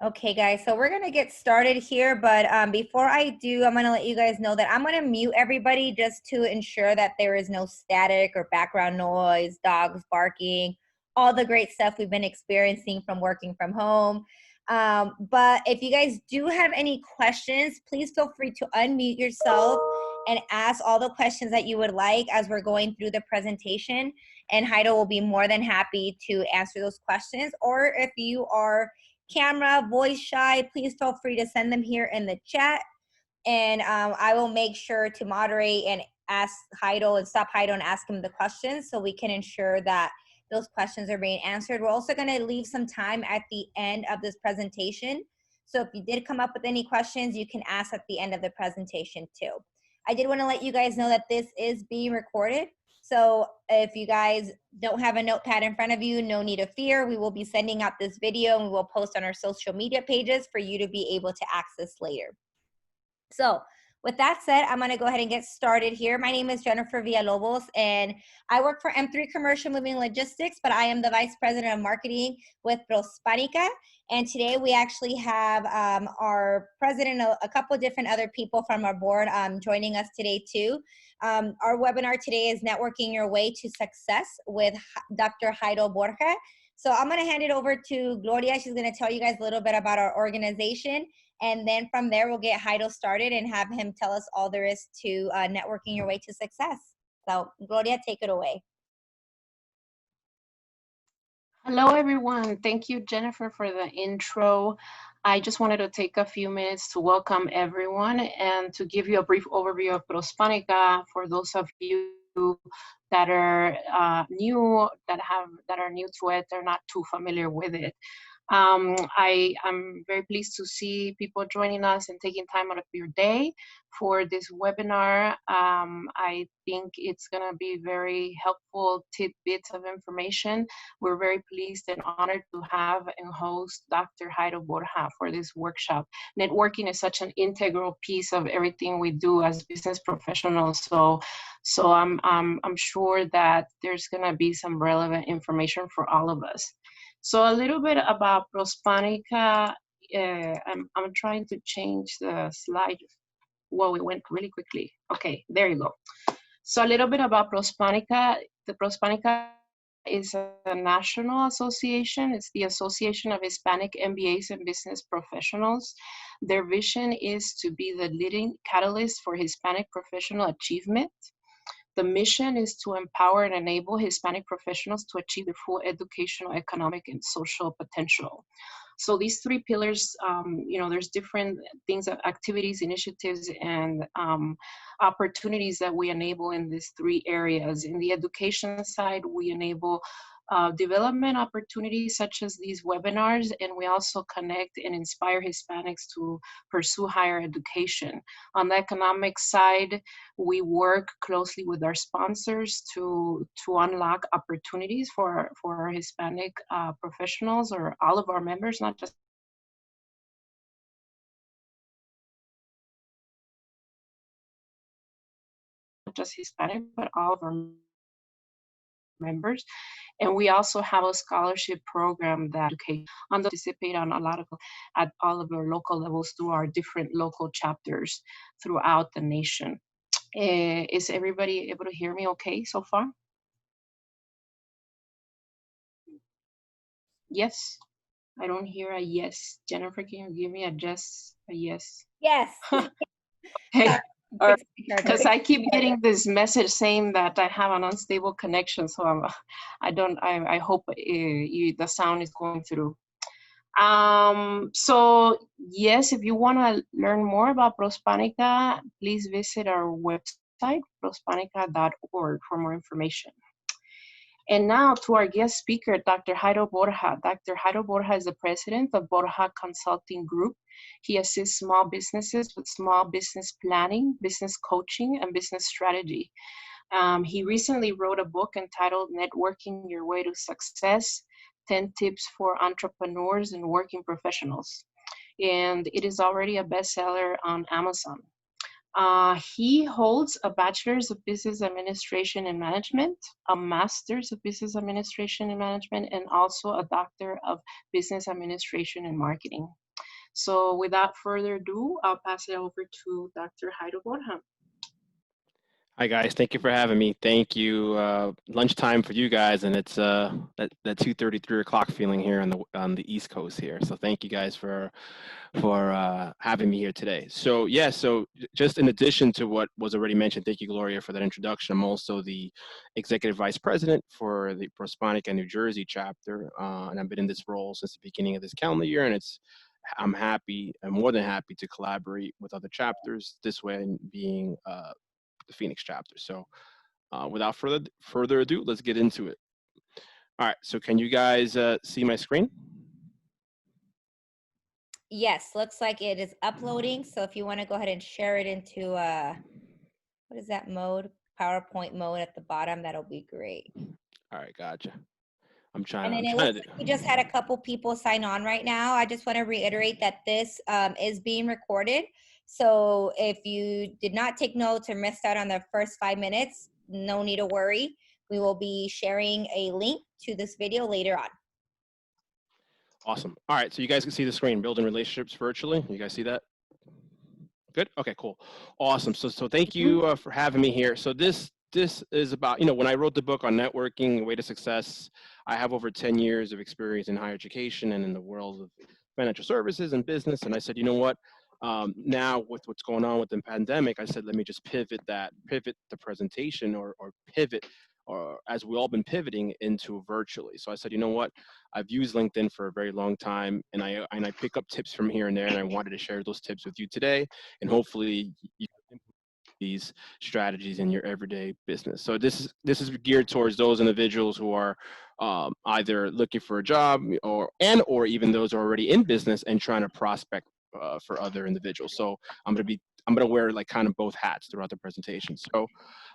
Okay, guys, so we're going to get started here, but before I do, I'm going to let you guys know that I'm going to mute everybody just to ensure that there is no static or background noise, dogs barking, all the great stuff we've been experiencing from working from home. But if you guys do have any questions, please feel free to unmute yourself and ask all the questions that you would like as we're going through the presentation, and Heido will be more than happy to answer those questions. Or if you are camera, voice shy, please feel free to send them here in the chat. And I will make sure to moderate and ask Heido and stop Heido and ask him the questions so we can ensure that those questions are being answered. We're also going to leave some time at the end of this presentation. So if you did come up with any questions, you can ask at the end of the presentation too. I did want to let you guys know that this is being recorded. So if you guys don't have a notepad in front of you, no need to fear. We will be sending out this video and we will post on our social media pages for you to be able to access later. So with that said, I'm going to go ahead and get started here. My name is Jennifer Villalobos, and I work for M3 Commercial Moving Logistics, but I am the Vice President of Marketing with Prospanica. And today we actually have our president, a couple of different other people from our board joining us today too. Our webinar today is Networking Your Way to Success with Dr. Heido Borja. So I'm going to hand it over to Gloria. She's going to tell you guys a little bit about our organization. And then from there, we'll get Heido started and have him tell us all there is to networking your way to success. So Gloria, take it away. Hello, everyone. Thank you, Jennifer, for the intro. I just wanted to take a few minutes to welcome everyone and to give you a brief overview of Prospanica for those of you that are new to it, they're not too familiar with it. I'm very pleased to see people joining us and taking time out of your day for this webinar. I think it's going to be very helpful tidbits of information. We're very pleased and honored to have and host Dr. Heido Borja for this workshop. Networking is such an integral piece of everything we do as business professionals. So I'm sure that there's going to be some relevant information for all of us. So a little bit about Prospanica. I'm trying to change the slide. Well, it went really quickly. Okay, there you go. So a little bit about Prospanica. The Prospanica is a national association. It's the Association of Hispanic MBAs and Business Professionals. Their vision is to be the leading catalyst for Hispanic professional achievement. The mission is to empower and enable Hispanic professionals to achieve their full educational, economic, and social potential. So these three pillars, there's different things, activities, initiatives, and opportunities that we enable in these three areas. In the education side, we enable development opportunities such as these webinars, and we also connect and inspire Hispanics to pursue higher education. On the economic side, we work closely with our sponsors to unlock opportunities for our Hispanic professionals, or all of our members, not just Hispanic, but all of our members. And we also have a scholarship program that can participate on at all of our local levels through our different local chapters throughout the nation. Is everybody able to hear me okay so far? Yes. I don't hear a yes. Jennifer, can you give me a yes? A yes. Yes. Okay. Because I keep getting this message saying that I have an unstable connection, so I hope the sound is going through. So yes, if you want to learn more about Prospanica, please visit our website, prospanica.org, for more information. And now to our guest speaker, Dr. Heido Borja. Dr. Heido Borja is the president of Borja Consulting Group. He assists small businesses with small business planning, business coaching, and business strategy. He recently wrote a book entitled Networking Your Way to Success, 10 Tips for Entrepreneurs and Working Professionals. And it is already a bestseller on Amazon. He holds a Bachelor's of Business Administration and Management, a Master's of Business Administration and Management, and also a Doctor of Business Administration and Marketing. So without further ado, I'll pass it over to Dr. Jairo Borja. Hi guys, thank you for having me. Thank you. Lunchtime for you guys, and it's that 2:30, 3 o'clock feeling here on the East Coast here. So thank you guys for having me here today. So yeah, just in addition to what was already mentioned, thank you Gloria for that introduction. I'm also the executive vice president for the Prospanica New Jersey chapter, and I've been in this role since the beginning of this calendar year, and I'm more than happy to collaborate with other chapters this way, and being the Phoenix chapter. So without further ado, let's get into it. All right. So can you guys see my screen? Yes, looks like it is uploading. So if you want to go ahead and share it into what is that mode? PowerPoint mode at the bottom, that'll be great. All right, gotcha. And then it looks like we just had a couple people sign on right now. I just want to reiterate that this is being recorded. So if you did not take notes or missed out on the first 5 minutes, no need to worry. We will be sharing a link to this video later on. Awesome. All right, so you guys can see the screen, building relationships virtually. You guys see that? Good. Okay, cool. Awesome. So thank you for having me here. So this is about, when I wrote the book on networking, Way to Success, I have over 10 years of experience in higher education and in the world of financial services and business. And I said, you know what? Now with what's going on with the pandemic, I said, let me just pivot the presentation or pivot, or as we all been pivoting into virtually. So I said, you know what? I've used LinkedIn for a very long time, and I pick up tips from here and there, and I wanted to share those tips with you today, and hopefully you can implement these strategies in your everyday business. So this is geared towards those individuals who are either looking for a job, or even those who are already in business and trying to prospect for other individuals. So I'm gonna wear like kind of both hats throughout the presentation. So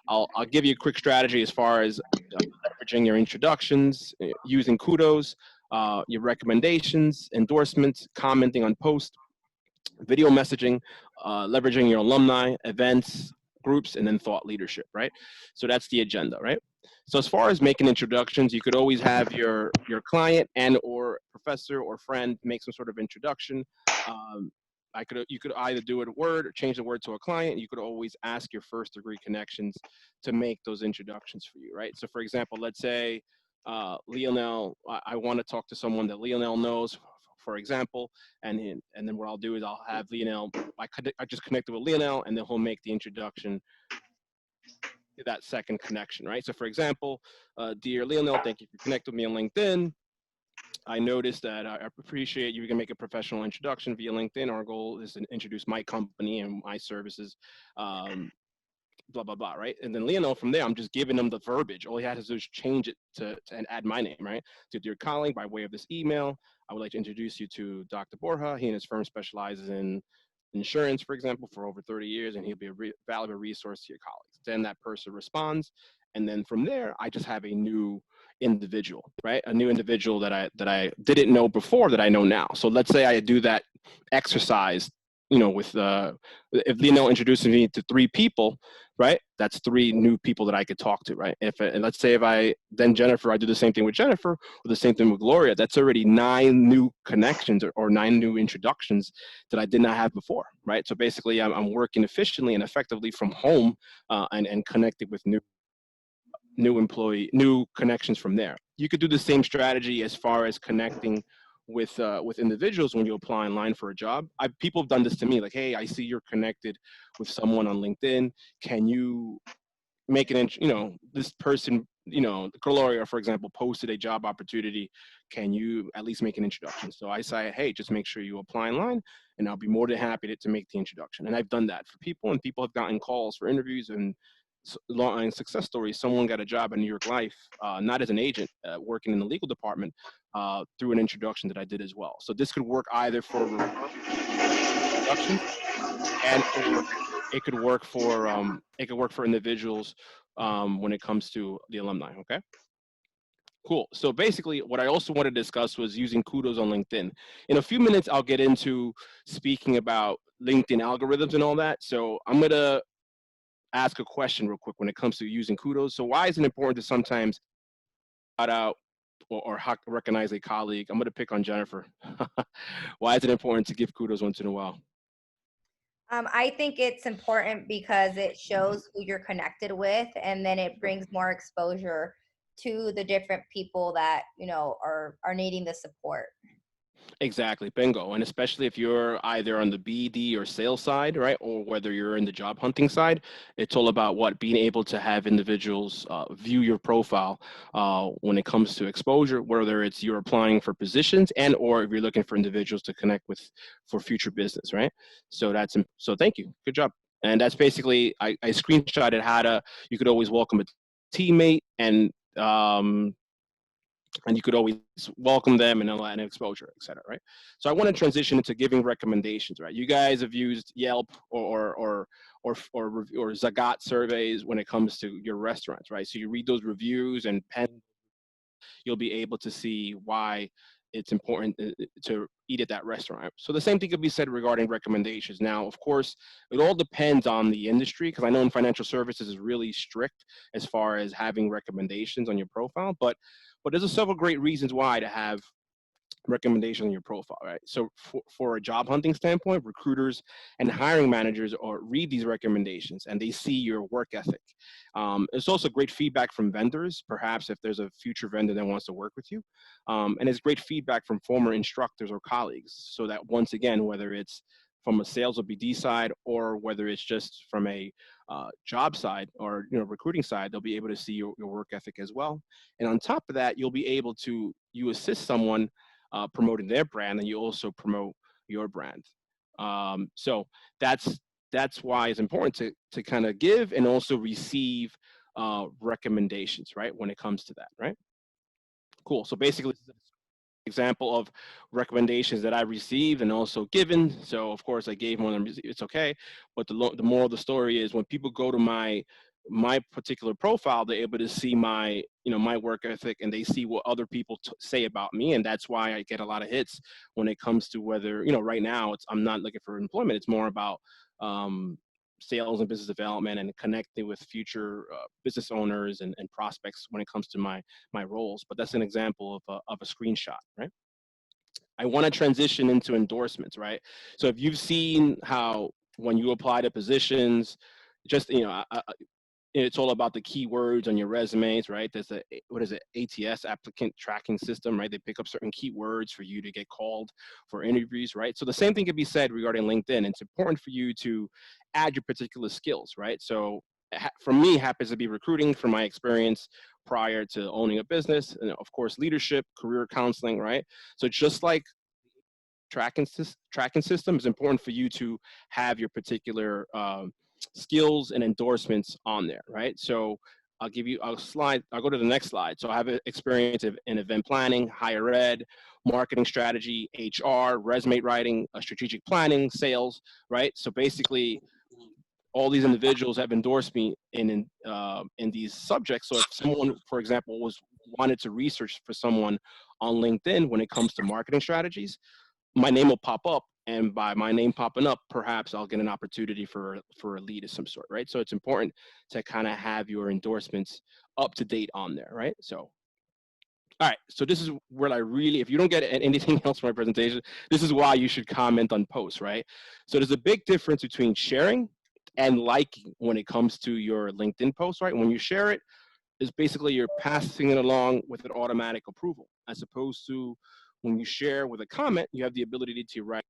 I'll give you a quick strategy as far as leveraging your introductions, using kudos, your recommendations, endorsements, commenting on posts, video messaging, leveraging your alumni, events, groups, and then thought leadership, right? So that's the agenda, right? So as far as making introductions, you could always have your client and or professor or friend make some sort of introduction. Um, you could either do it a word or change the word to a client. You could always ask your first degree connections to make those introductions for you, right? So for example, let's say Lionel, I want to talk to someone that Lionel knows, for example, and then what I'll do is I'll have Lionel, I just connected with Lionel, and then he'll make the introduction to that second connection, right? So for example, dear Lionel, thank you for connecting with me on LinkedIn. I noticed that I appreciate you can make a professional introduction via LinkedIn. Our goal is to introduce my company and my services, blah, blah, blah, right? And then Lionel, from there, I'm just giving them the verbiage. All he has to do is change it to and add my name, right? To dear colleague, by way of this email, I would like to introduce you to Dr. Borja. He and his firm specializes in insurance, for example, for over 30 years, and he'll be a valuable resource to your colleagues. Then that person responds, and then from there, I just have a new individual, right? A new individual that I didn't know before that I know now. So let's say I do that exercise, with if Lionel introduces me to 3 people, right? That's 3 new people that I could talk to, right? And let's say if I do the same thing with Jennifer, or the same thing with Gloria, that's already 9 new connections or 9 new introductions that I did not have before, right? So basically, I'm working efficiently and effectively from home, and connected with new connections from there. You could do the same strategy as far as connecting with individuals when you apply online for a job. People have done this to me, like, hey, I see you're connected with someone on LinkedIn. Can you make this person, Gloria, for example, posted a job opportunity. Can you at least make an introduction? So I say, hey, just make sure you apply online, and I'll be more than happy to make the introduction. And I've done that for people, and people have gotten calls for interviews and long success stories. Someone got a job at New York Life, not as an agent, working in the legal department, through an introduction that I did as well. So this could work either for introductions, and or it could work for individuals when it comes to the alumni. Okay, cool. So basically, what I also want to discuss was using kudos on LinkedIn. In a few minutes, I'll get into speaking about LinkedIn algorithms and all that. So I'm gonna ask a question real quick when it comes to using kudos. So why is it important to sometimes shout out recognize a colleague. I'm going to pick on Jennifer. Why is it important to give kudos once in a while? I think it's important because it shows who you're connected with, and then it brings more exposure to the different people that are needing the support. Exactly, bingo. And especially if you're either on the BD or sales side, right, or whether you're in the job hunting side, it's all about what being able to have individuals view your profile when it comes to exposure, whether it's you're applying for positions and or if you're looking for individuals to connect with for future business, right? So thank you, good job. And that's basically I screenshotted how to you could always welcome a teammate and you could always welcome them and allow an exposure, et cetera, right? So I want to transition into giving recommendations, right? You guys have used Yelp or Zagat surveys when it comes to your restaurants, right? So you read those reviews and you'll be able to see why it's important to eat at that restaurant. So the same thing could be said regarding recommendations. Now, of course, it all depends on the industry because I know in financial services is really strict as far as having recommendations on your profile, but there's several great reasons why to have recommendation on your profile, right? So for a job hunting standpoint, recruiters and hiring managers read these recommendations and they see your work ethic. It's also great feedback from vendors, perhaps if there's a future vendor that wants to work with you. And it's great feedback from former instructors or colleagues. So that once again, whether it's from a sales or BD side, or whether it's just from a job side or recruiting side, they'll be able to see your work ethic as well. And on top of that, you'll be able to assist someone promoting their brand, and you also promote your brand. So that's why it's important to kind of give and also receive recommendations, right? When it comes to that, right? Cool. So basically, this is an example of recommendations that I received and also given. So of course I gave one. It's okay, but the moral of the story is when people go to my particular profile, they're able to see my my work ethic and they see what other people say about me, and that's why I get a lot of hits when it comes to whether right now I'm not looking for employment. It's more about sales and business development and connecting with future business owners and prospects when it comes to my roles. But that's an example of a screenshot, right? I want to transition into endorsements, right? So if you've seen how when you apply to positions, just it's all about the keywords on your resumes, right? There's what is it, ATS, applicant tracking system, right? They pick up certain keywords for you to get called for interviews, right? So the same thing can be said regarding LinkedIn. It's important for you to add your particular skills, right? So for me, happens to be recruiting from my experience prior to owning a business, and of course, leadership, career counseling, right? So just like tracking system is important for you to have your particular skills and endorsements on there, right? So I'll give you a slide. I'll go to the next slide. So I have experience in event planning, higher ed, marketing strategy, HR, resume writing, strategic planning, sales, right? So basically, all these individuals have endorsed me in these subjects. So if someone, for example, wanted to research for someone on LinkedIn when it comes to marketing strategies, my name will pop up, and by my name popping up, perhaps I'll get an opportunity for a lead of some sort, right? So it's important to kind of have your endorsements up to date on there, right? So all right, so this is where I really, if you don't get anything else from my presentation, this is why you should comment on posts, right? So there's a big difference between sharing and liking when it comes to your LinkedIn post, right? When you share it, is basically you're passing it along with an automatic approval, as opposed to when you share with a comment, you have the ability to write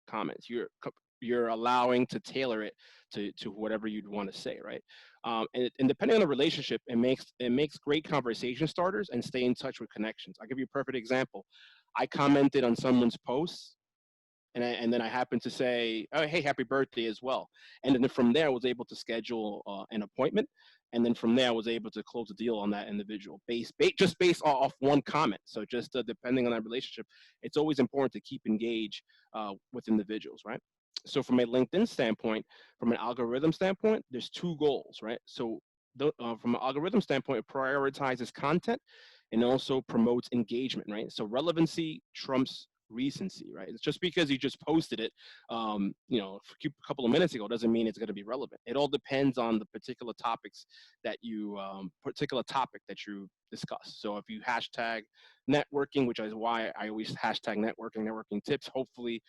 comments. You're allowing to tailor it to whatever you'd want to say, right? And depending on the relationship, it makes great conversation starters and stay in touch with connections. I'll give you a perfect example. I commented on someone's post, and then I happened to say, "Oh, hey, happy birthday" as well. And then from there, I was able to schedule an appointment, and then from there, I was able to close a deal on that individual just based off one comment. So just depending on that relationship, it's always important to keep engaged with individuals, right? So from a LinkedIn standpoint, from an algorithm standpoint, there's two goals, right? So from an algorithm standpoint, it prioritizes content and also promotes engagement, right? So relevancy trumps recency, right? It's just because you just posted it, you know, a couple of minutes ago doesn't mean it's going to be relevant. It all depends on the particular topics that you, particular topic that you discuss. So if you hashtag networking, which is why I always hashtag networking tips, hopefully,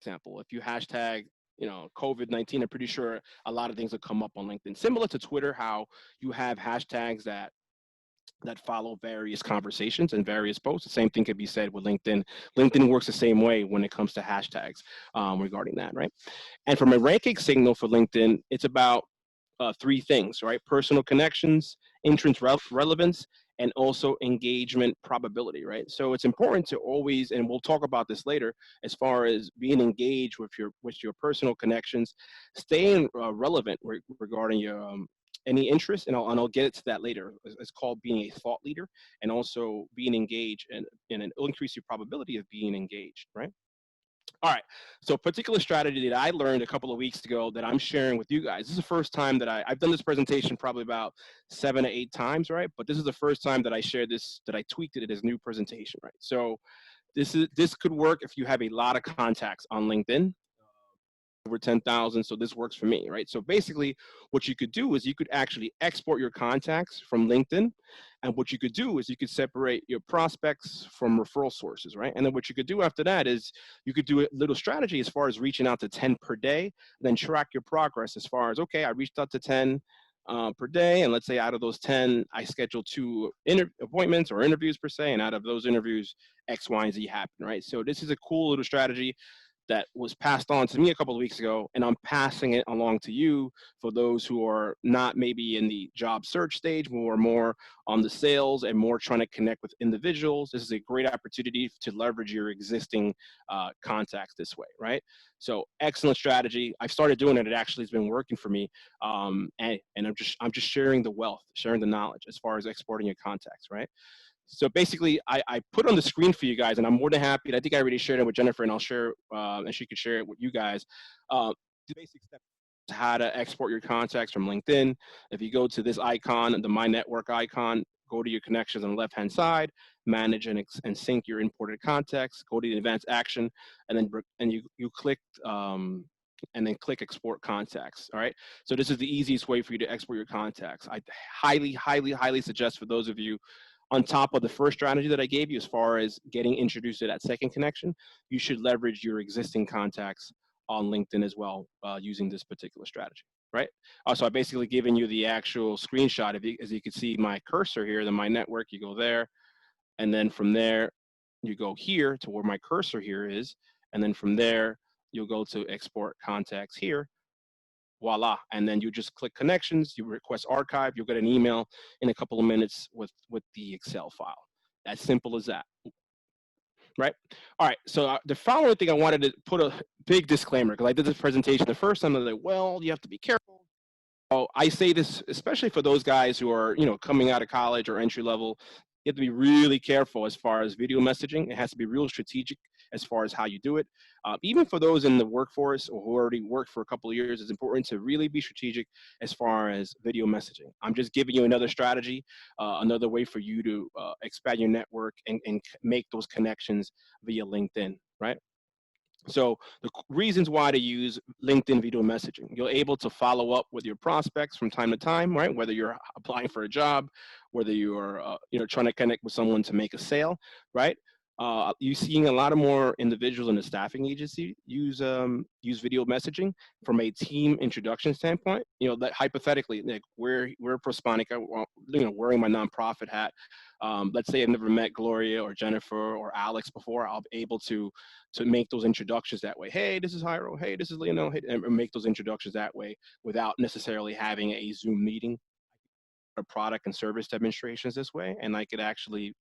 example, if you hashtag, you know, COVID-19, I'm pretty sure a lot of things will come up on LinkedIn. Similar to Twitter, how you have hashtags that follow various conversations and various posts. The same thing could be said with LinkedIn. LinkedIn works the same way when it comes to hashtags regarding that, right? And from a ranking signal for LinkedIn, it's about three things, right? Personal connections, interest relevance, and also engagement probability, right? So it's important to always, and we'll talk about this later, as far as being engaged with your personal connections, staying relevant regarding your any interest, and I'll get to that later. It's called being a thought leader, and also being engaged, and it'll increase your probability of being engaged, right? All right. So a particular strategy that I learned a couple of weeks ago that I'm sharing with you guys. This is the first time that I've done this presentation probably about 7 to 8 times, right? But this is the first time that I shared this, that I tweaked it as new presentation, right? So this could work if you have a lot of contacts on LinkedIn, over 10,000. So this works for me, right? So basically what you could do is you could actually export your contacts from LinkedIn. And what you could do is you could separate your prospects from referral sources, right? And then what you could do after that is you could do a little strategy as far as reaching out to 10 per day, then track your progress as far as, okay, I reached out to 10 per day. And let's say out of those 10, I scheduled 2 appointments or interviews per se. And out of those interviews, X, Y, and Z happen, right? So this is a cool little strategy that was passed on to me a couple of weeks ago, and I'm passing it along to you for those who are not maybe in the job search stage, who are more on the sales and more trying to connect with individuals. This is a great opportunity to leverage your existing contacts this way, right? So excellent strategy. I've started doing it. It actually has been working for me, and I'm just sharing the wealth, sharing the knowledge as far as exporting your contacts, right? So basically, I put on the screen for you guys, and I'm more than happy. I think I already shared it with Jennifer, and I'll share, and she could share it with you guys. The basic steps to how to export your contacts from LinkedIn. If you go to this icon, the My Network icon, go to your connections on the left-hand side, manage and sync your imported contacts. Go to the advanced action, and then you click. And then click export contacts. All right. So this is the easiest way for you to export your contacts. I highly suggest for those of you on top of the first strategy that I gave you, as far as getting introduced to that second connection, you should leverage your existing contacts on LinkedIn as well using this particular strategy, right? So I basically given you the actual screenshot. As you can see my cursor here, then My Network, you go there, and then from there, you go here to where my cursor here is, and then from there, you'll go to Export Contacts here, voila. And then you just click connections, you request archive, you'll get an email in a couple of minutes with the Excel file. As simple as that, right? All right, so the following thing I wanted to put a big disclaimer, because I did this presentation the first time, I was like, well, you have to be careful. Oh, I say this especially for those guys who are, you know, coming out of college or entry level. You have to be really careful as far as video messaging. It has to be real strategic as far as how you do it. Even for those in the workforce or who already worked for a couple of years, it's important to really be strategic as far as video messaging. I'm just giving you another strategy, another way for you to expand your network and make those connections via LinkedIn, right? So the reasons why to use LinkedIn video messaging, you're able to follow up with your prospects from time to time, right? Whether you're applying for a job, whether you are, you know, trying to connect with someone to make a sale, right? You're seeing a lot of more individuals in the staffing agency use video messaging from a team introduction standpoint. You know, that hypothetically, like we're Prospanica, you know, wearing my nonprofit hat. Let's say I've never met Gloria or Jennifer or Alex before. I'll be able to make those introductions that way. Hey, this is Jairo. Hey, this is Leonel. Hey, and make those introductions that way without necessarily having a Zoom meeting. Or product and service demonstrations this way, and I could actually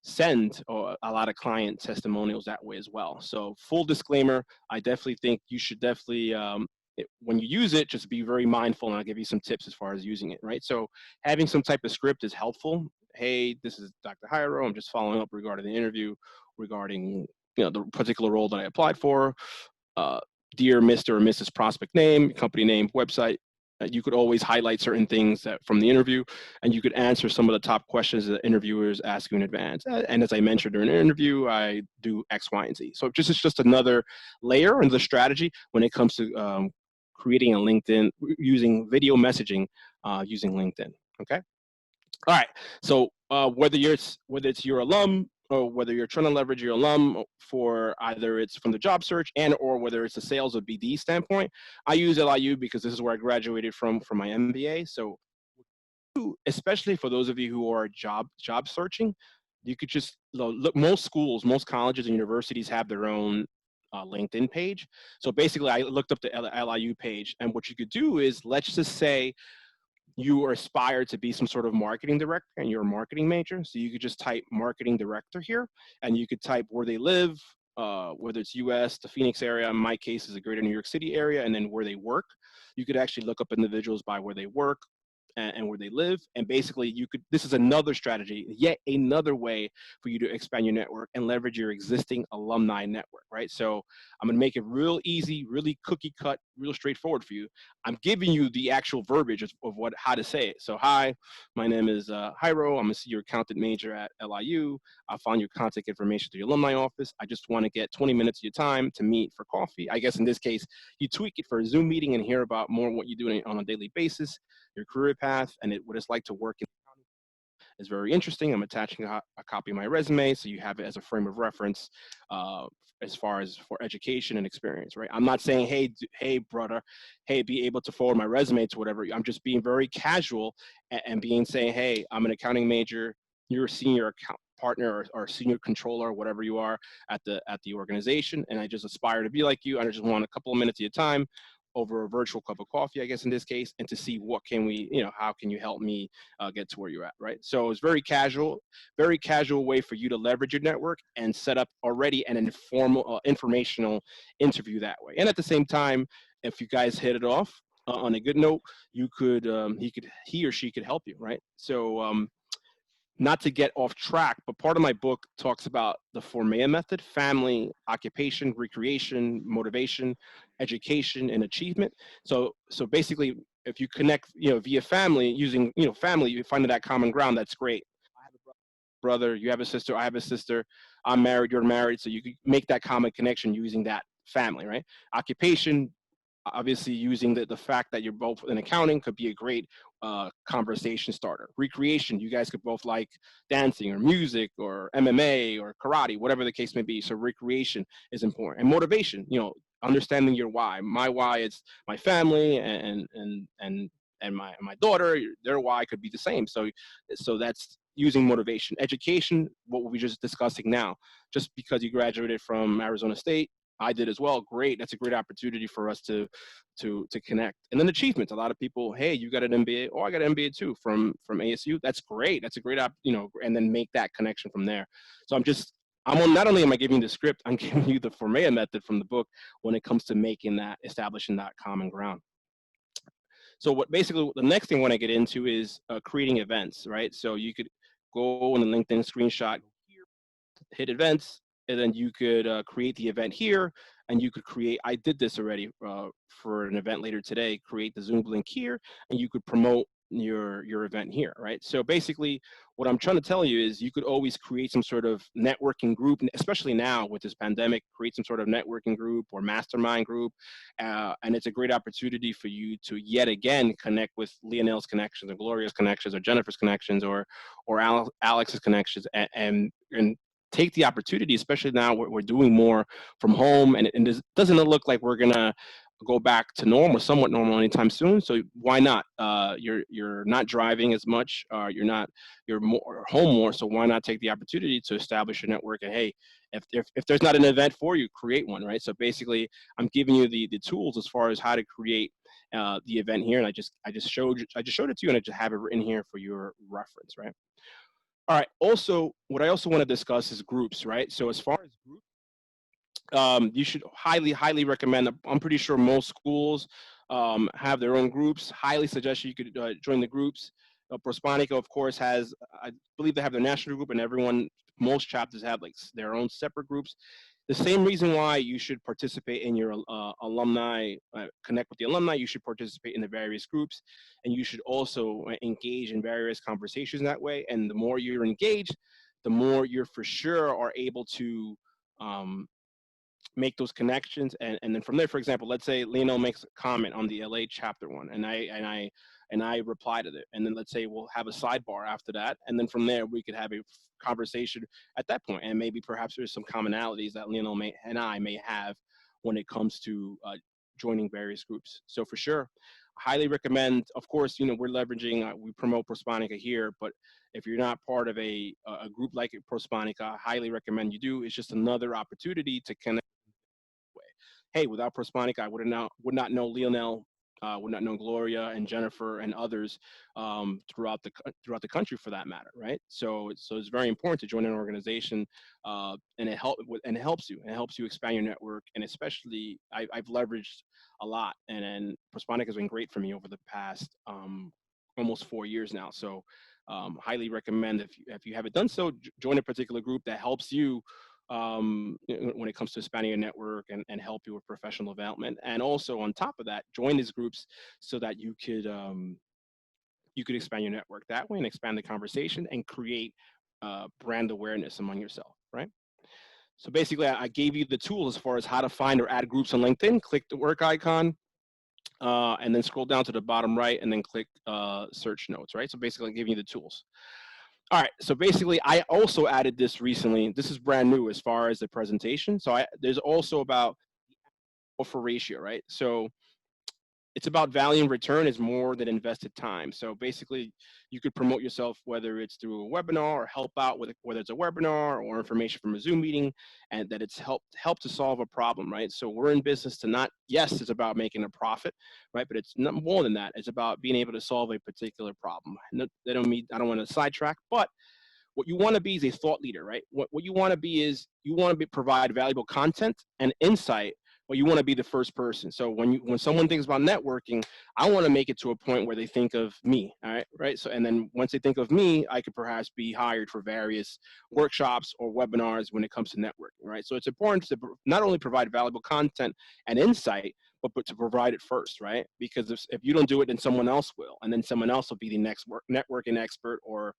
send a lot of client testimonials that way as well. So full disclaimer, I definitely think you should definitely, when you use it, just be very mindful, and I'll give you some tips as far as using it, right? So having some type of script is helpful. Hey, this is Dr. Jairo. I'm just following up regarding the interview, regarding, you know, the particular role that I applied for. Dear Mr. or Mrs. Prospect name, company name, website, You could always highlight certain things that from the interview, and you could answer some of the top questions that interviewers ask you in advance. And as I mentioned during an interview, I do X, Y, and Z. So just it's just another layer in the strategy when it comes to creating a LinkedIn using video messaging using LinkedIn. Okay. All right. So whether it's your alum or whether you're trying to leverage your alum for either it's from the job search and or whether it's a sales or BD standpoint, I use LIU because this is where I graduated from for my MBA. So especially for those of you who are job searching, you could just look. Most schools, most colleges and universities have their own LinkedIn page. So basically, I looked up the LIU page, and what you could do is, let's just say you aspire to be some sort of marketing director and you're a marketing major. So you could just type marketing director here, and you could type where they live, whether it's US, the Phoenix area, in my case is the greater New York City area, and then where they work. You could actually look up individuals by where they work and where they live. And basically this is another strategy, yet another way for you to expand your network and leverage your existing alumni network, right? So I'm gonna make it real easy, really cookie cut, real straightforward for you. I'm giving you the actual verbiage of how to say it. So hi, my name is Jairo. I'm a senior accountant major at LIU. I found your contact information through your alumni office. I just want to get 20 minutes of your time to meet for coffee. I guess in this case, you tweak it for a Zoom meeting and hear about more what you do on a daily basis, your career path, and what it's like to work in is very interesting. I'm attaching a copy of my resume so you have it as a frame of reference as far as for education and experience, right? I'm not saying, hey, brother, hey, be able to forward my resume to whatever. I'm just being very casual and being saying, hey, I'm an accounting major. You're a senior account partner or senior controller, whatever you are at the organization, and I just aspire to be like you. And I just want a couple of minutes of your time over a virtual cup of coffee, I guess in this case, and to see what can we, how can you help me get to where you're at, right? So it's very casual way for you to leverage your network and set up already an informal, informational interview that way. And at the same time, if you guys hit it off on a good note, you could, he or she could help you, right? So not to get off track, but part of my book talks about the FORMEA method: family, occupation, recreation, motivation, education, and achievement. So basically, if you connect, via family, using, family, you find that common ground. That's great. I have a brother, you have a sister, I have a sister, I'm married, you're married. So you can make that common connection using that family, right? Occupation, obviously using the fact that you're both in accounting could be a great conversation starter. Recreation, you guys could both like dancing or music or MMA or karate, whatever the case may be. So recreation is important. And motivation, understanding your why. My why is my family and my daughter. Their why could be the same. So that's using motivation. Education, what we're just discussing now. Just because you graduated from Arizona State, I did as well. Great. That's a great opportunity for us to connect. And then achievements. A lot of people, hey, you got an MBA. Oh, I got an MBA too from ASU. That's great. That's a great and then make that connection from there. So not only am I giving you the script, I'm giving you the FORMEA method from the book when it comes to establishing that common ground. So basically the next thing I want to get into is creating events, right? So you could go on the LinkedIn screenshot, hit events, and then you could create the event here, and you could create, I did this already for an event later today, create the Zoom link here, and you could promote your event here, right? So basically what I'm trying to tell you is you could always create some sort of networking group, especially now with this pandemic, create some sort of networking group or mastermind group, and it's a great opportunity for you to yet again connect with Leonel's connections or Gloria's connections or Jennifer's connections or Alex's connections, and take the opportunity, especially now we're doing more from home, and it doesn't look like we're gonna go back to normal, somewhat normal anytime soon. So why not? You're not driving as much. You're more home more. So why not take the opportunity to establish your network? And hey, if there's not an event for you, create one, right? So basically, I'm giving you the tools as far as how to create the event here, and I just showed it to you, and I just have it written here for your reference, right? All right. Also, what I also want to discuss is groups, right? So as far as groups, you should highly recommend. I'm pretty sure most schools have their own groups. Highly suggest you could join the groups. Prospanica, of course, I believe they have their national group, and most chapters have like their own separate groups. The same reason why you should participate in your alumni, connect with the alumni, you should participate in the various groups, and you should also engage in various conversations that way. And the more you're engaged, the more you're for sure are able to um, make those connections. And then from there, for example, let's say Lionel makes a comment on the LA chapter one, and I reply to it, and then let's say we'll have a sidebar after that, and then from there we could have a conversation at that point, and maybe perhaps there's some commonalities that Lionel and I may have when it comes to joining various groups. So for sure, I highly recommend. Of course, we're leveraging, we promote Prospanica here, but if you're not part of a group like Prospanica, I highly recommend you do. It's just another opportunity to connect. Hey, without Prospanica, I would not know Lionel, would not know Gloria and Jennifer and others throughout the country for that matter, right? So it's very important to join an organization, and it helps you. It helps you expand your network, and especially I've leveraged a lot, and Prospanica has been great for me over the past almost 4 years now. So highly recommend, if you haven't done so, join a particular group that helps you when it comes to expanding your network, and help you with professional development. And also on top of that, join these groups so that you could expand your network that way and expand the conversation and create brand awareness among yourself, right? So basically, I gave you the tools as far as how to find or add groups on LinkedIn. Click the work icon, and then scroll down to the bottom right, and then click search notes, right? So basically, I'm giving you the tools. All right, so basically, I also added this recently. This is brand new as far as the presentation. So there's also about offer ratio, right? So it's about value and return is more than invested time. So basically, you could promote yourself, whether it's through a webinar or help out with whether it's a webinar or information from a Zoom meeting, and that it's help to solve a problem, right? So we're in business to not, yes, it's about making a profit, right? But it's not more than that. It's about being able to solve a particular problem. I don't want to sidetrack, but what you want to be is a thought leader, right? What you want to be is you want to provide valuable content and insight, but you want to be the first person. So when someone thinks about networking, I want to make it to a point where they think of me, all right, right? So and then once they think of me, I could perhaps be hired for various workshops or webinars when it comes to networking, right? So it's important to not only provide valuable content and insight, but to provide it first, right? Because if you don't do it, then someone else will, and then someone else will be the next networking expert or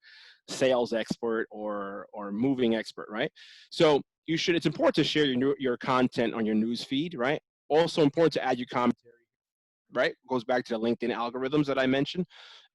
sales expert or moving expert, right? So it's important to share your content on your news feed, right? Also important to add your commentary, right? Goes back to the LinkedIn algorithms that I mentioned.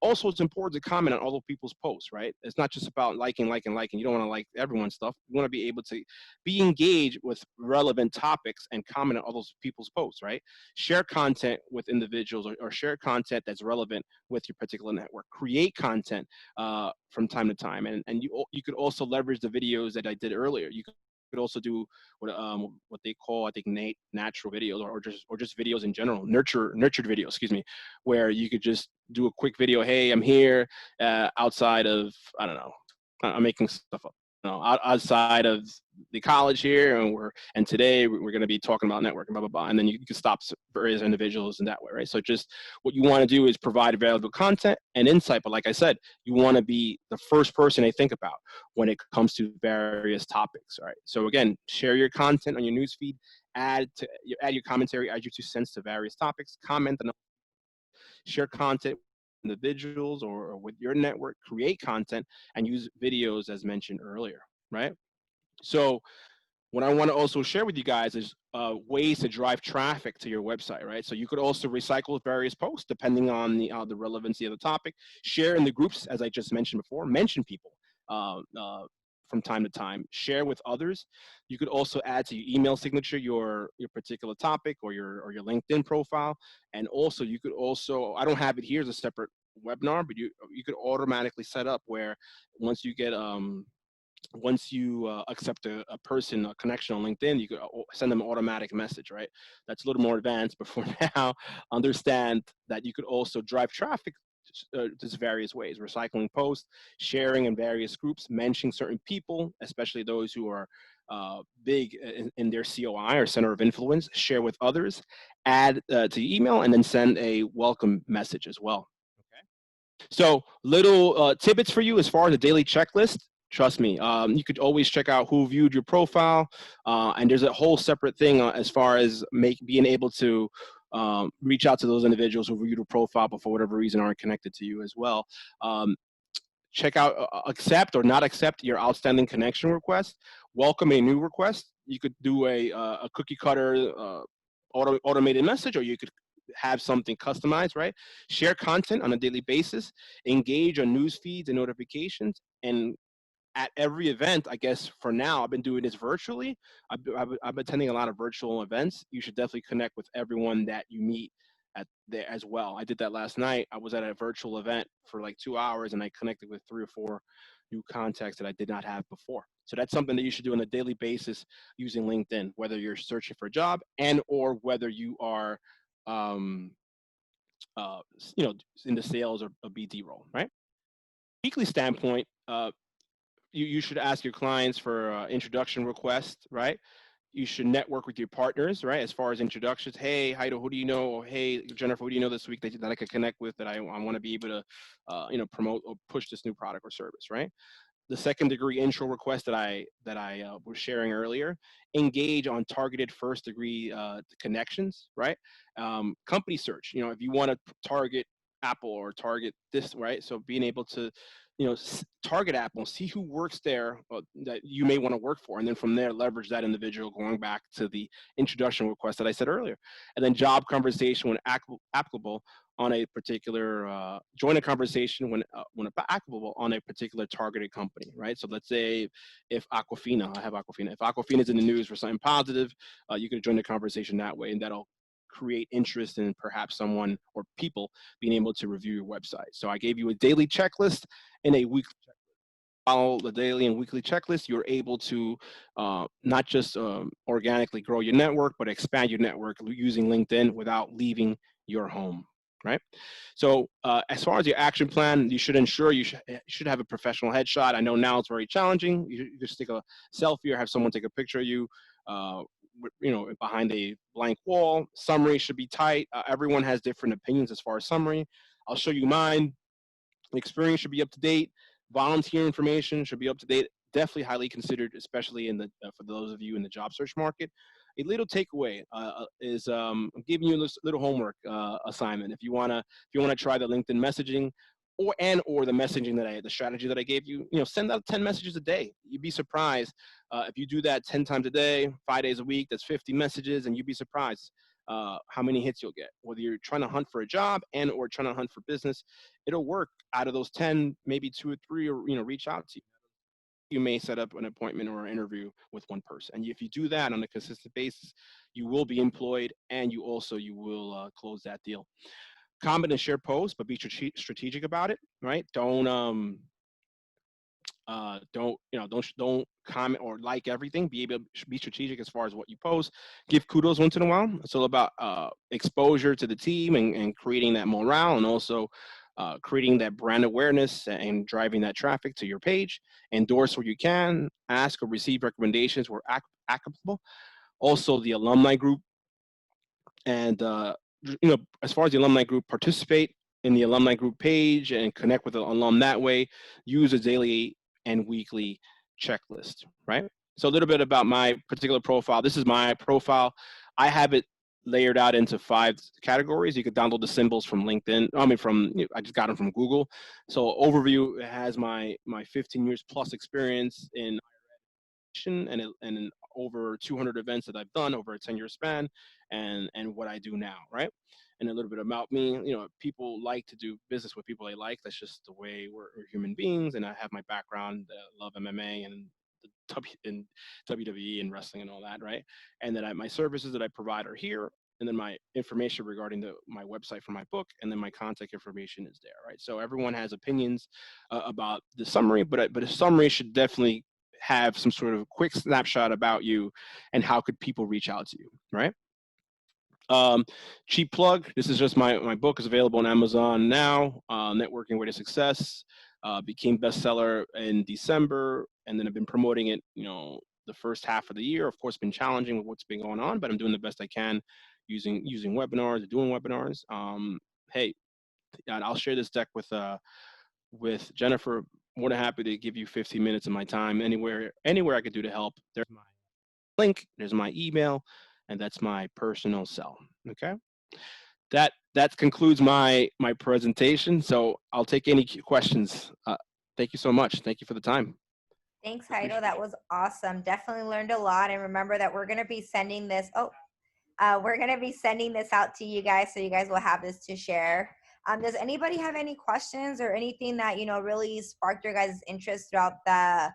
Also, it's important to comment on other people's posts, right? It's not just about liking. You don't want to like everyone's stuff. You want to be able to be engaged with relevant topics and comment on other people's posts, right? Share content with individuals, or share content that's relevant with your particular network. Create content from time to time, and you could also leverage the videos that I did earlier. You could also do what they call, I think, natural videos, or just videos in general, nurtured videos, excuse me, where you could just do a quick video. Hey, I'm here outside of, I don't know, I'm making stuff up. Outside of the college here, and today we're going to be talking about networking, blah blah blah, and then you can stop various individuals in that way, right? So just what you want to do is provide valuable content and insight, but like I said, you want to be the first person they think about when it comes to various topics, right? So again, share your content on your newsfeed, add your commentary, add your 2 cents to various topics, comment on, share content with individuals or with your network, create content, and use videos as mentioned earlier, right? So what I want to also share with you guys is ways to drive traffic to your website, right? So you could also recycle various posts depending on the relevancy of the topic. Share in the groups, as I just mentioned before. Mention people from time to time. Share with others. You could also add to your email signature your particular topic or your LinkedIn profile. And also, you could also, I don't have it here as a separate webinar, but you could automatically set up where once you get accept a connection on LinkedIn, you could send them an automatic message, right? That's a little more advanced, but for now, understand that you could also drive traffic just various ways: recycling posts, sharing in various groups, mentioning certain people, especially those who are big in their COI or center of influence, share with others, add to your email, and then send a welcome message as well. Okay. So little tidbits for you as far as the daily checklist. Trust me. You could always check out who viewed your profile, and there's a whole separate thing as far as being able to reach out to those individuals who viewed your profile, but for whatever reason aren't connected to you as well. Um, Check out accept or not accept your outstanding connection request. Welcome a new request. You could do a cookie cutter automated message, or you could have something customized, right? Share content on a daily basis, engage on news feeds and notifications, and at every event, I guess for now, I've been doing this virtually. I've been attending a lot of virtual events. You should definitely connect with everyone that you meet at there as well. I did that last night. I was at a virtual event for like 2 hours, and I connected with 3 or 4 new contacts that I did not have before. So that's something that you should do on a daily basis using LinkedIn, whether you're searching for a job and or whether you are, um, you know, in the sales or a BD role, right? Weekly standpoint, you should ask your clients for introduction requests, right? You should network with your partners, right? As far as introductions, hey, Heido, who do you know? Or hey, Jennifer, who do you know this week that I could connect with that I want to be able to, promote or push this new product or service, right? The second degree intro request that I was sharing earlier, engage on targeted first degree connections, right? Company search, if you want to target Apple or target this, right? So being able to, target Apple, see who works there that you may want to work for, and then from there leverage that individual, going back to the introduction request that I said earlier, and then job conversation when applicable on a particular join a conversation when applicable on a particular targeted company, right? So let's say if Aquafina, I have Aquafina. If Aquafina is in the news for something positive, you could join the conversation that way, and that'll create interest in perhaps someone or people being able to review your website. So I gave you a daily checklist and a weekly checklist. Follow the daily and weekly checklist, you're able to not just organically grow your network, but expand your network using LinkedIn without leaving your home, right? So as far as your action plan, you should ensure you should have a professional headshot. I know now it's very challenging. You just take a selfie or have someone take a picture of you, uh, behind a blank wall. Summary should be tight. Everyone has different opinions as far as summary. I'll show you mine. Experience should be up to date. Volunteer information should be up to date. Definitely highly considered, especially in the for those of you in the job search market. A little takeaway is I'm giving you a little homework assignment. If you wanna try the LinkedIn messaging or the messaging the strategy that I gave you, send out 10 messages a day. You'd be surprised if you do that 10 times a day, 5 days a week. That's 50 messages, and you'd be surprised how many hits you'll get. Whether you're trying to hunt for a job and or trying to hunt for business, it'll work. Out of those maybe 2 or 3, or reach out to you. You may set up an appointment or an interview with one person, and if you do that on a consistent basis, you will be employed, and you will close that deal. Comment and share posts, but be strategic about it, right? Don't comment or like everything. Be able to be strategic as far as what you post. Give kudos once in a while. It's all about exposure to the team, and creating that morale, and also creating that brand awareness and driving that traffic to your page. Endorse where you can. Ask or receive recommendations where applicable. Also, the alumni group, and as far as the alumni group, participate in the alumni group page and connect with the alum that way. Use a daily and weekly checklist, right? So a little bit about my particular profile. This is my profile. I have it layered out into 5 categories. You could download the symbols from LinkedIn. I just got them from Google. So overview, it has my 15 years plus experience in and over 200 events that I've done over a 10-year span, and what I do now, right? And a little bit about me. People like to do business with people they like. That's just the way we're human beings. And I have my background. I love MMA and and WWE and wrestling and all that, right? And then my services that I provide are here. And then my information regarding my website for my book, and then my contact information is there, right? So everyone has opinions about the summary, but a summary should definitely have some sort of quick snapshot about you and how could people reach out to you, right? Um, Cheap plug. This is just my book is available on Amazon now. Networking Way to Success became bestseller in December, and then I've been promoting it. The first half of the year. Of course, been challenging with what's been going on, but I'm doing the best I can using webinars, doing webinars. Hey, and I'll share this deck with Jennifer more than happy to give you 15 minutes of my time anywhere I could do to help. There's my link, there's my email, and that's my personal cell. Okay. That concludes my presentation. So I'll take any questions. Thank you so much. Thank you for the time. Thanks, Heido. That was awesome. Definitely learned a lot. And remember that we're going to be sending this. We're going to be sending this out to you guys, so you guys will have this to share. Does anybody have any questions or anything that, really sparked your guys' interest throughout the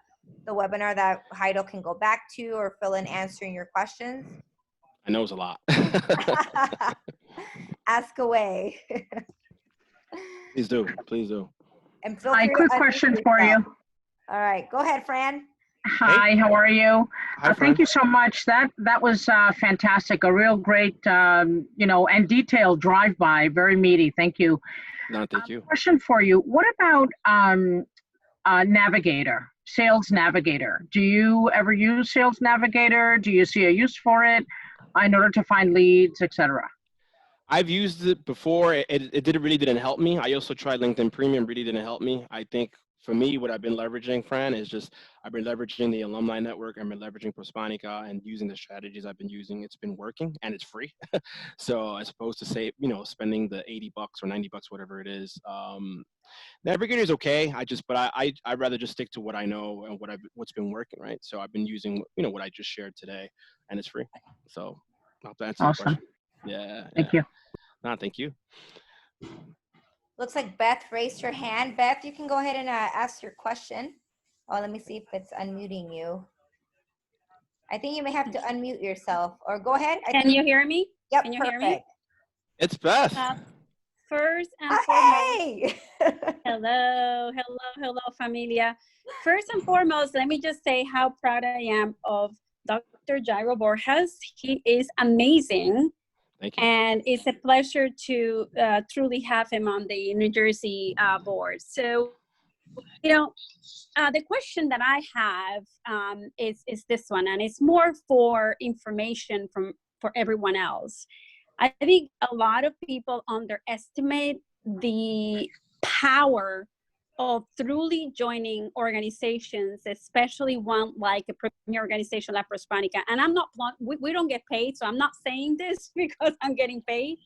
webinar that Heido can go back to or fill in answering your questions? I know it's a lot. Ask away. Please do. Please do. And feel Hi, free quick to unmute question for yourself. you. All right, go ahead, Fran. Hi, how are you? Hi, Fran. Thank you so much. That was fantastic. A real great, and detailed drive-by. Very meaty. Thank you. No, thank you. Question for you. What about Navigator, Sales Navigator? Do you ever use Sales Navigator? Do you see a use for it in order to find leads, etc.? I've used it before. It really didn't help me. I also tried LinkedIn Premium. Really didn't help me. I think for me, what I've been leveraging, Fran, is just I've been leveraging the alumni network. I've been leveraging Prospanica and using the strategies I've been using. It's been working and it's free. So as opposed to say, spending the $80 or $90, whatever it is. Navigator is okay. I'd rather just stick to what I know and what's been working, right? So I've been using, what I just shared today, and it's free. So I'll have to answer your Awesome. question. Yeah. Thank you. No, thank you. Looks like Beth raised her hand. Beth, you can go ahead and ask your question. Oh, let me see if it's unmuting you. I think you may have to unmute yourself, or go ahead. Can you hear me? Yep, Can you perfect. hear me? It's Beth. First and foremost, Hey! hello, familia. First and foremost, let me just say how proud I am of Dr. Jairo Borjas. He is amazing. Thank you. And it's a pleasure to truly have him on the New Jersey board. So, the question that I have is this one, and it's more for information for everyone else. I think a lot of people underestimate the power of truly joining organizations, especially one like a premier organization like Prospanica. And I'm not, we don't get paid, so I'm not saying this because I'm getting paid.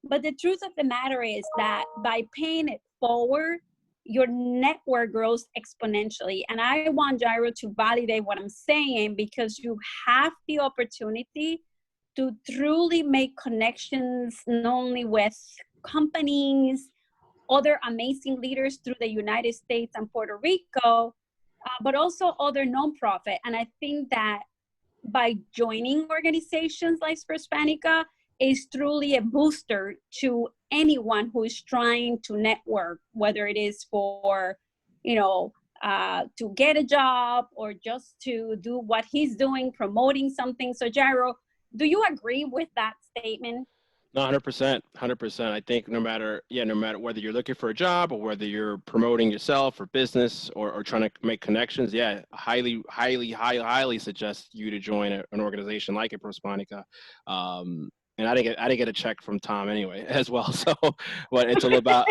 But the truth of the matter is that by paying it forward, your network grows exponentially. And I want Jairo to validate what I'm saying, because you have the opportunity to truly make connections, not only with companies, other amazing leaders through the United States and Puerto Rico, but also other nonprofit. And I think that by joining organizations like Prospanica is truly a booster to anyone who is trying to network, whether it is for, to get a job or just to do what he's doing, promoting something. So Jairo, do you agree with that statement? No, 100%, 100%. I think no matter whether you're looking for a job or whether you're promoting yourself or business or trying to make connections, highly suggest you to join an organization like a Prospanica. And I didn't get a check from Tom anyway as well. So what it's all about,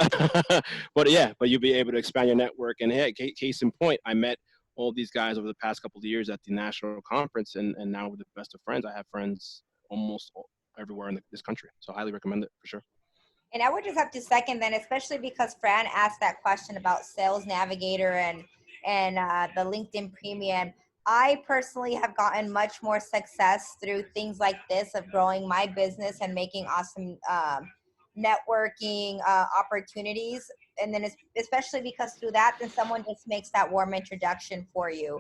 but you'll be able to expand your network. And hey, case in point, I met all these guys over the past couple of years at the national conference, and now we're the best of friends. I have friends almost everywhere in this country. So I highly recommend it for sure. And I would just have to second then, especially because Fran asked that question about Sales Navigator and the LinkedIn Premium. I personally have gotten much more success through things like this of growing my business and making awesome networking opportunities. And then especially because through that, then someone just makes that warm introduction for you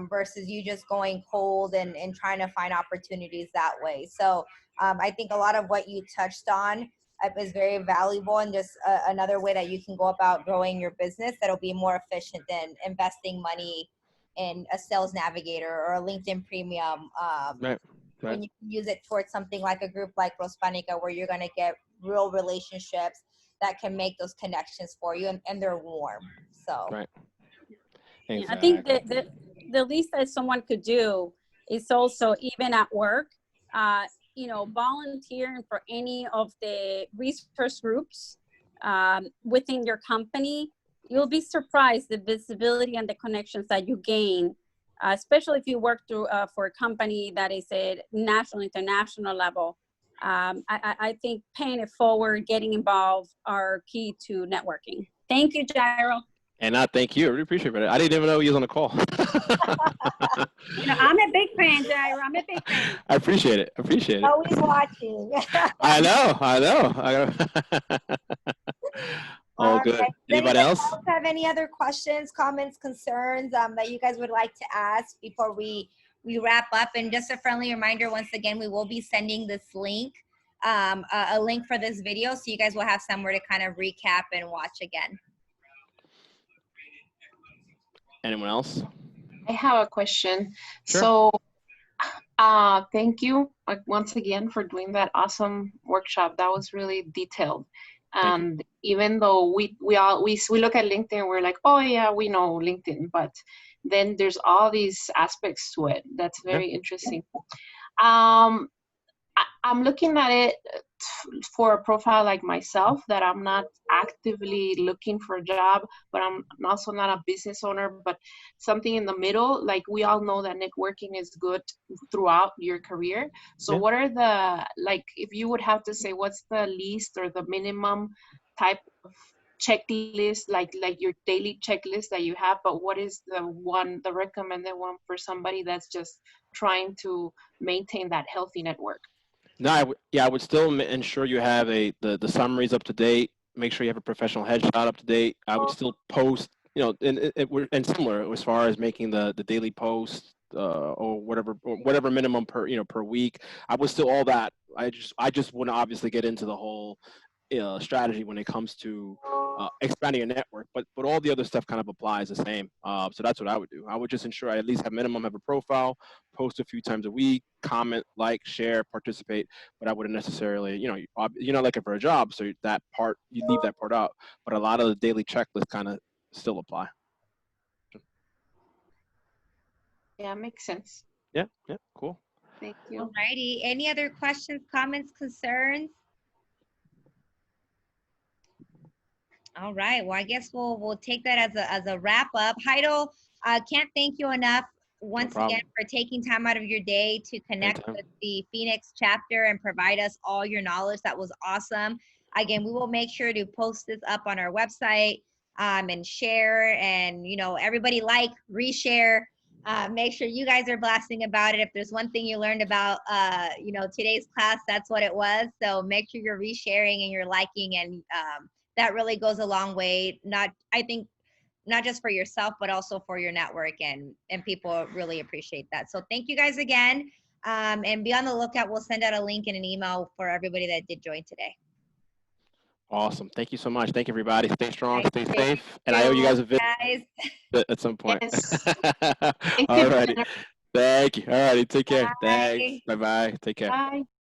versus you just going cold and trying to find opportunities that way. So I think a lot of what you touched on is very valuable, and just another way that you can go about growing your business that'll be more efficient than investing money in a Sales Navigator or a LinkedIn Premium. Right. When you can use it towards something like a group like Prospanica, where you're going to get real relationships that can make those connections for you, and they're warm. So right. Exactly. I think the least that someone could do is also, even at work, volunteering for any of the resource groups within your company. you'll be surprised the visibility and the connections that you gain, especially if you work through for a company that is at national, international level. I think paying it forward, getting involved are key to networking. Thank you, Jairo. And I thank you. I really appreciate it. I didn't even know he was on the call. You know, I'm a big fan, Jairo. I'm a big fan. I appreciate it. I appreciate it. Always watching. I know. All good. Right. Does Anybody else? have any other questions, comments, concerns that you guys would like to ask before we wrap up? And just a friendly reminder, once again, we will be sending this link, a link for this video, so you guys will have somewhere to kind of recap and watch again. Anyone else? I have a question. Sure. So, thank you once again for doing that awesome workshop. That was really detailed. And even though we look at LinkedIn, we're like, oh yeah, we know LinkedIn, but then there's all these aspects to it. That's very interesting. I'm looking at it for a profile like myself, that I'm not actively looking for a job, but I'm also not a business owner, but something in the middle. Like, we all know that networking is good throughout your career. So what are the, like, if you would have to say, what's the least or the minimum type of checklist, like your daily checklist that you have, but what is the recommended one for somebody that's just trying to maintain that healthy network? No, I would still ensure you have the summaries up to date. Make sure you have a professional headshot up to date. I would still post, you know, and similar as far as making the daily post or whatever minimum per week. I would still all that. I just wouldn't obviously get into the whole strategy when it comes to expanding a network, but all the other stuff kind of applies the same. So that's what I would do. I would just ensure I at least have a profile, post a few times a week, comment, like, share, participate. But I wouldn't necessarily, you're not looking for a job, so that part, you leave that part out. But a lot of the daily checklists kind of still apply. Yeah, makes sense. Yeah, cool. Thank you. Alrighty. Any other questions, comments, concerns? All right. Well, I guess we'll take that as a wrap up. Heidel, can't thank you enough once again for taking time out of your day to connect with the Phoenix chapter and provide us all your knowledge. That was awesome. Again, we will make sure to post this up on our website and share, and everybody like, reshare. Make sure you guys are blasting about it. If there's one thing you learned about today's class, that's what it was. So make sure you're resharing and you're liking, and that really goes a long way. I think not just for yourself, but also for your network, and people really appreciate that. So thank you guys again. And be on the lookout. We'll send out a link and an email for everybody that did join today. Awesome. Thank you so much. Thank you, everybody. Stay strong, Right. stay safe. And I owe you guys a visit at some point. Yes. All righty. Thank you. All righty. Take care. Bye. Thanks. Bye-bye. Take care. Bye.